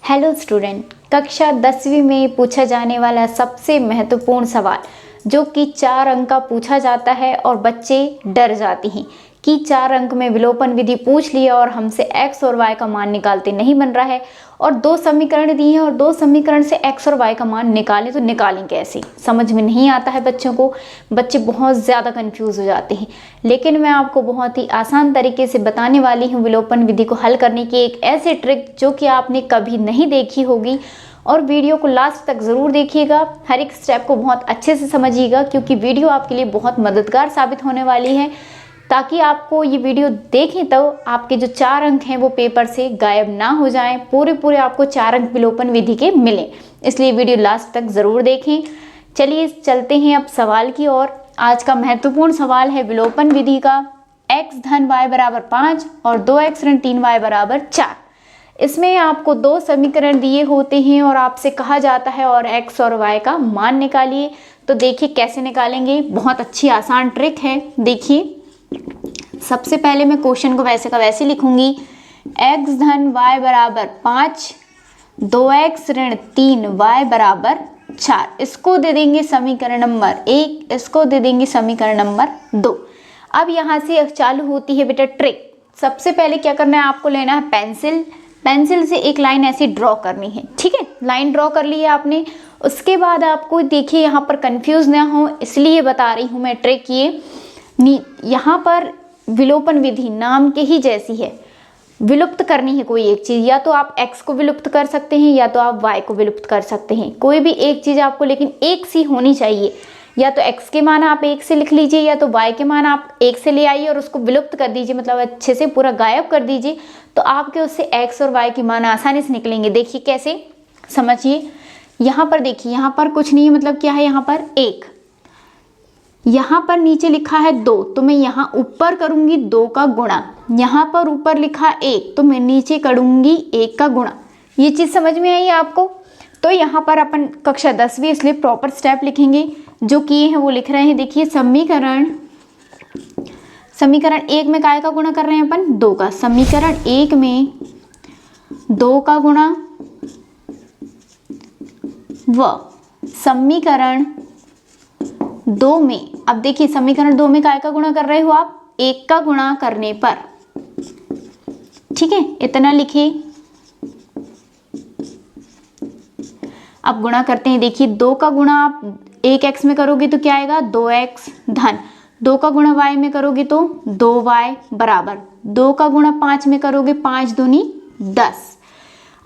Hello student, कक्षा 10वीं में पूछा जाने वाला सबसे महत्वपूर्ण सवाल जो कि 4 अंक का पूछा जाता है और बच्चे डर जाते हैं कि 4 अंक में विलोपन विधि पूछ लिया और हमसे x और y का मान निकालते नहीं बन रहा है और 2 समीकरण दिए हैं और 2 समीकरण से x और y का मान निकालें तो निकालें कैसे, समझ में नहीं आता है बच्चों को। बच्चे बहुत ज़्यादा कंफ्यूज हो जाते हैं, लेकिन मैं आपको बहुत ही आसान तरीके से बताने वाली हूँ विलोपन विधि को हल करने की एक ऐसी ट्रिक जो कि आपने कभी नहीं देखी होगी। और वीडियो को लास्ट तक ज़रूर देखिएगा, हर एक स्टेप को बहुत अच्छे से समझिएगा क्योंकि वीडियो आपके लिए बहुत मददगार साबित होने वाली है, ताकि आपको ये वीडियो देखें तो आपके जो 4 अंक हैं वो पेपर से गायब ना हो जाएं, पूरे आपको 4 अंक विलोपन विधि के मिलें। इसलिए वीडियो लास्ट तक ज़रूर देखें। चलिए चलते हैं अब सवाल की ओर। आज का महत्वपूर्ण सवाल है विलोपन विधि का x धन y बराबर 5 और 2x ऋण 3y बराबर 4। इसमें आपको 2 समीकरण दिए होते हैं और आपसे कहा जाता है और x और y का मान निकालिए। तो देखिए कैसे निकालेंगे, बहुत अच्छी आसान ट्रिक है। देखिए सबसे पहले मैं क्वेश्चन को वैसे का वैसे लिखूंगी, x धन y बराबर 5, 2x ऋण 3y बराबर 4। इसको दे देंगे समीकरण नंबर 1, इसको दे देंगे समीकरण नंबर 2। अब यहाँ से चालू होती है बेटा ट्रिक। सबसे पहले क्या करना है, आपको लेना है पेंसिल से एक लाइन ऐसी ड्रॉ करनी है। ठीक है, लाइन ड्रॉ कर ली है आपने। उसके बाद आपको देखिए यहाँ पर कंफ्यूज ना हो इसलिए बता रही हूँ मैं ट्रिक। ये यहाँ पर विलोपन विधि नाम के ही जैसी है, विलुप्त करनी है कोई एक चीज़। या तो आप x को विलुप्त कर सकते हैं या तो आप y को विलुप्त कर सकते हैं, कोई भी एक चीज़ आपको लेकिन एक सी होनी चाहिए। या तो x के मान आप 1 से लिख लीजिए या तो y के मान आप 1 से ले आइए और उसको विलुप्त कर दीजिए, मतलब अच्छे से पूरा गायब कर दीजिए, तो आपके उससे x और y के मान आसानी से निकलेंगे। देखिए कैसे, समझिए। यहाँ पर देखिए, यहाँ पर कुछ नहीं है, मतलब क्या है, यहाँ पर 1, यहाँ पर नीचे लिखा है 2 तो मैं यहाँ ऊपर करूँगी 2 का गुणा। यहाँ पर ऊपर लिखा 1 तो मैं नीचे करूँगी 1 का गुणा। ये चीज़ समझ में आई आपको। तो यहाँ पर अपन कक्षा 10वीं इसलिए प्रॉपर स्टेप लिखेंगे जो किए हैं वो लिख रहे हैं। देखिए समीकरण 1 में काय का गुणा कर रहे हैं अपन, 2 का। समीकरण 1 में 2 का गुणा व समीकरण 2 में, अब देखिए समीकरण 2 में काय का गुणा कर रहे हो आप, 1 का गुणा करने पर। ठीक है, इतना लिखिए। अब गुणा करते हैं। देखिए 2 का गुणा आप 1x में करोगे तो क्या आएगा, 2x धन 2 का गुणा y में करोगे तो 2y बराबर 2 का गुणा 5 में करोगे 5 दूनी 10।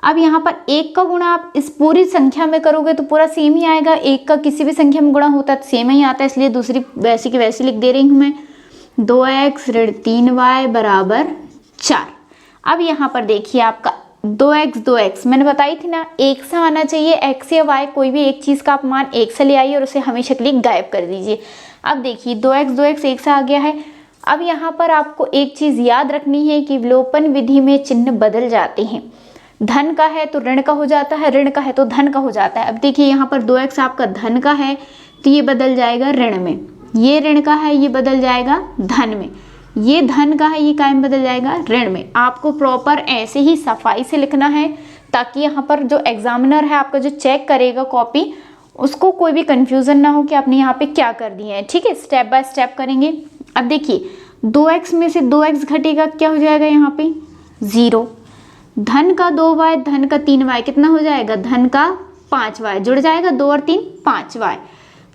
अब यहाँ पर 1 का गुणा आप इस पूरी संख्या में करोगे तो पूरा सेम ही आएगा। 1 का किसी भी संख्या में गुणा होता है तो सेम ही आता है, इसलिए दूसरी वैसी की वैसी लिख दे रही हूँ मैं। 2x ऋण 3y बराबर 4। अब यहाँ पर देखिए आपका 2x मैंने बताई थी ना, 1 से आना चाहिए। x या y कोई भी एक चीज़ का आप मान 1 से ले आइए और उसे हमेशा के लिए गायब कर दीजिए। अब देखिए 2x 1 से आ गया है। अब यहाँ पर आपको एक चीज़ याद रखनी है कि विलोपन विधि में चिन्ह बदल जाते हैं। धन का है तो ऋण का हो जाता है, ऋण का है तो धन का हो जाता है। अब देखिए यहाँ पर 2x आपका धन का है तो ये बदल जाएगा ऋण में, ये ऋण का है ये बदल जाएगा धन में, ये धन का है ये काय में बदल जाएगा ऋण में। आपको प्रॉपर ऐसे ही सफाई से लिखना है ताकि यहाँ पर जो एग्जामिनर है आपका जो चेक करेगा कॉपी, उसको कोई भी कंफ्यूजन ना हो कि आपने यहाँ पे क्या कर दिया है। ठीक है, स्टेप बाय स्टेप करेंगे। अब देखिए 2x में से 2x घटेगा, क्या हो जाएगा यहाँ पे 0। धन का 2y धन का 3y कितना हो जाएगा, धन का 5y जुड़ जाएगा, 2 और 3 5y।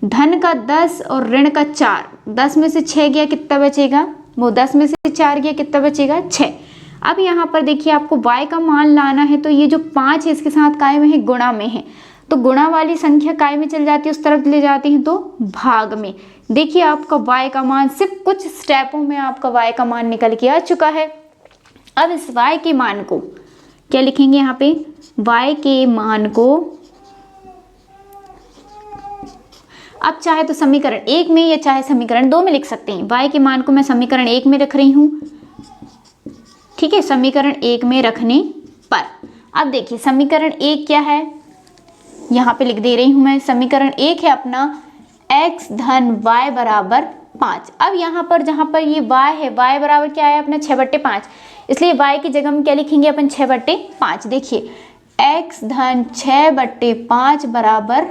धन का 10 और ऋण का 4, 10 में से 6 गया कितना बचेगा, वो 10 में से 4 गया कितना बचेगा 6। अब यहाँ पर देखिए आपको y का मान लाना है तो ये जो 5 है इसके साथ काय में है, गुणा में है, तो गुणा वाली संख्या काय में चल जाती है, उस तरफ ले जाती है तो भाग में। देखिए आपका y का मान सिर्फ कुछ स्टेपों में आपका y का मान निकल के आ चुका है। अब इस y के मान को क्या लिखेंगे, यहाँ पे y के मान को अब चाहे तो समीकरण 1 में या चाहे समीकरण 2 में लिख सकते हैं। y के मान को मैं समीकरण 1 में रख रही हूँ। ठीक है, समीकरण 1 में रखने पर अब देखिए समीकरण 1 क्या है, यहाँ पे लिख दे रही हूँ मैं। समीकरण 1 है अपना x धन y बराबर 5। अब यहाँ पर जहाँ पर ये y है, y बराबर क्या है अपना 6/5, इसलिए y की जगह में क्या लिखेंगे अपन 6/5। देखिए x धन 6/5 बराबर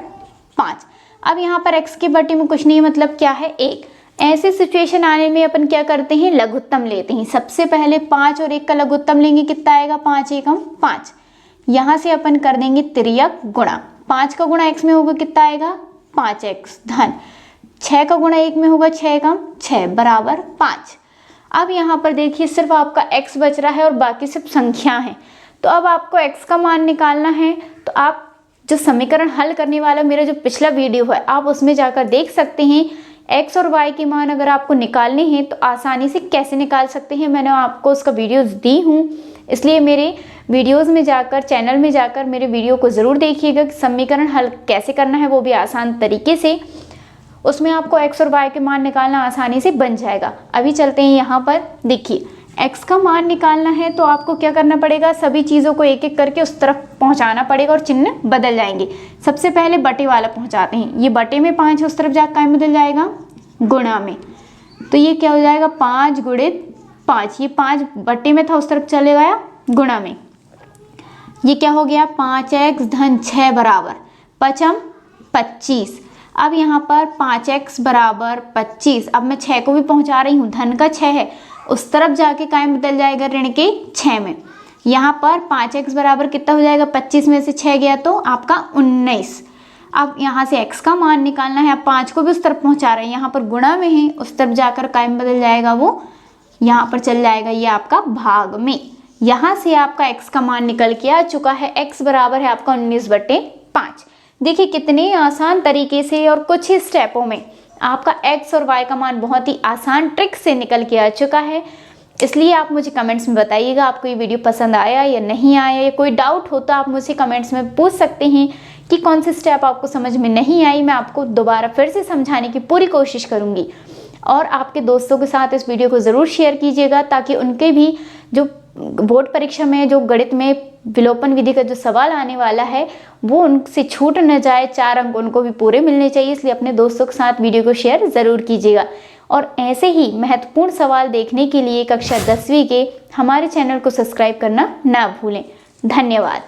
5। अब यहाँ पर x के बटे में कुछ नहीं, मतलब क्या है 1। ऐसे सिचुएशन आने में अपन क्या करते हैं, लघुत्तम लेते हैं। सबसे पहले 5 और 1 का लघुत्तम लेंगे, कितना आएगा 5 एकम 5। यहाँ से अपन कर देंगे तिर्यक गुणा, 5 का गुणा x में होगा कितना आएगा 5x धन 6 का गुणा 1 में होगा 6 एकम 6 बराबर 5। अब यहाँ पर देखिए सिर्फ आपका x बच रहा है और बाकी सब संख्या है। तो अब आपको x का मान निकालना है, तो आप जो समीकरण हल करने वाला मेरा जो पिछला वीडियो है आप उसमें जाकर देख सकते हैं। x और y के मान अगर आपको निकालने हैं तो आसानी से कैसे निकाल सकते हैं, मैंने आपको उसका वीडियोस दी हूँ, इसलिए मेरे वीडियोस में जाकर, चैनल में जाकर मेरे वीडियो को ज़रूर देखिएगा कि समीकरण हल कैसे करना है, वो भी आसान तरीके से। उसमें आपको x और y के मान निकालना आसानी से बन जाएगा। अभी चलते हैं यहाँ पर, देखिए x का मान निकालना है तो आपको क्या करना पड़ेगा, सभी चीज़ों को एक एक करके उस तरफ पहुँचाना पड़ेगा और चिन्ह बदल जाएंगे। सबसे पहले बटे वाला पहुँचाते हैं, ये बटे में 5 उस तरफ जाकर क्या बदल जाएगा गुणा में, तो ये क्या हो जाएगा 5 गुणित 5, ये 5 बटे में था उस तरफ चले गया गुणा में, ये क्या हो गया 5x धन 6 बराबर 5 25। अब यहाँ पर 5x बराबर 25, अब मैं 6 को भी पहुँचा रही हूँ, धन का 6 है उस तरफ जाके कायम बदल जाएगा ऋण के 6 में। यहाँ पर 5x बराबर कितना हो जाएगा, 25 में से 6 गया तो आपका 19। अब यहाँ से x का मान निकालना है, अब 5 को भी उस तरफ पहुँचा रहे हैं, यहाँ पर गुणा में है उस तरफ जाकर कायम बदल जाएगा, वो यहाँ पर चल जाएगा ये आपका भाग में। यहाँ से आपका x का मान निकल के आ चुका है, x बराबर है आपका 19/5। देखिए कितने आसान तरीके से और कुछ ही स्टेपों में आपका x और y का मान बहुत ही आसान ट्रिक से निकल के आ चुका है। इसलिए आप मुझे कमेंट्स में बताइएगा आपको ये वीडियो पसंद आया या नहीं आया, या कोई डाउट हो तो आप मुझसे कमेंट्स में पूछ सकते हैं कि कौन से स्टेप आपको समझ में नहीं आई। मैं आपको दोबारा फिर से समझाने की पूरी कोशिश करूँगी। और आपके दोस्तों के साथ इस वीडियो को ज़रूर शेयर कीजिएगा ताकि उनके भी जो बोर्ड परीक्षा में जो गणित में विलोपन विधि का जो सवाल आने वाला है वो उनसे छूट न जाए, 4 अंक उनको भी पूरे मिलने चाहिए। इसलिए अपने दोस्तों के साथ वीडियो को शेयर ज़रूर कीजिएगा। और ऐसे ही महत्वपूर्ण सवाल देखने के लिए कक्षा 10वीं के हमारे चैनल को सब्सक्राइब करना ना भूलें। धन्यवाद।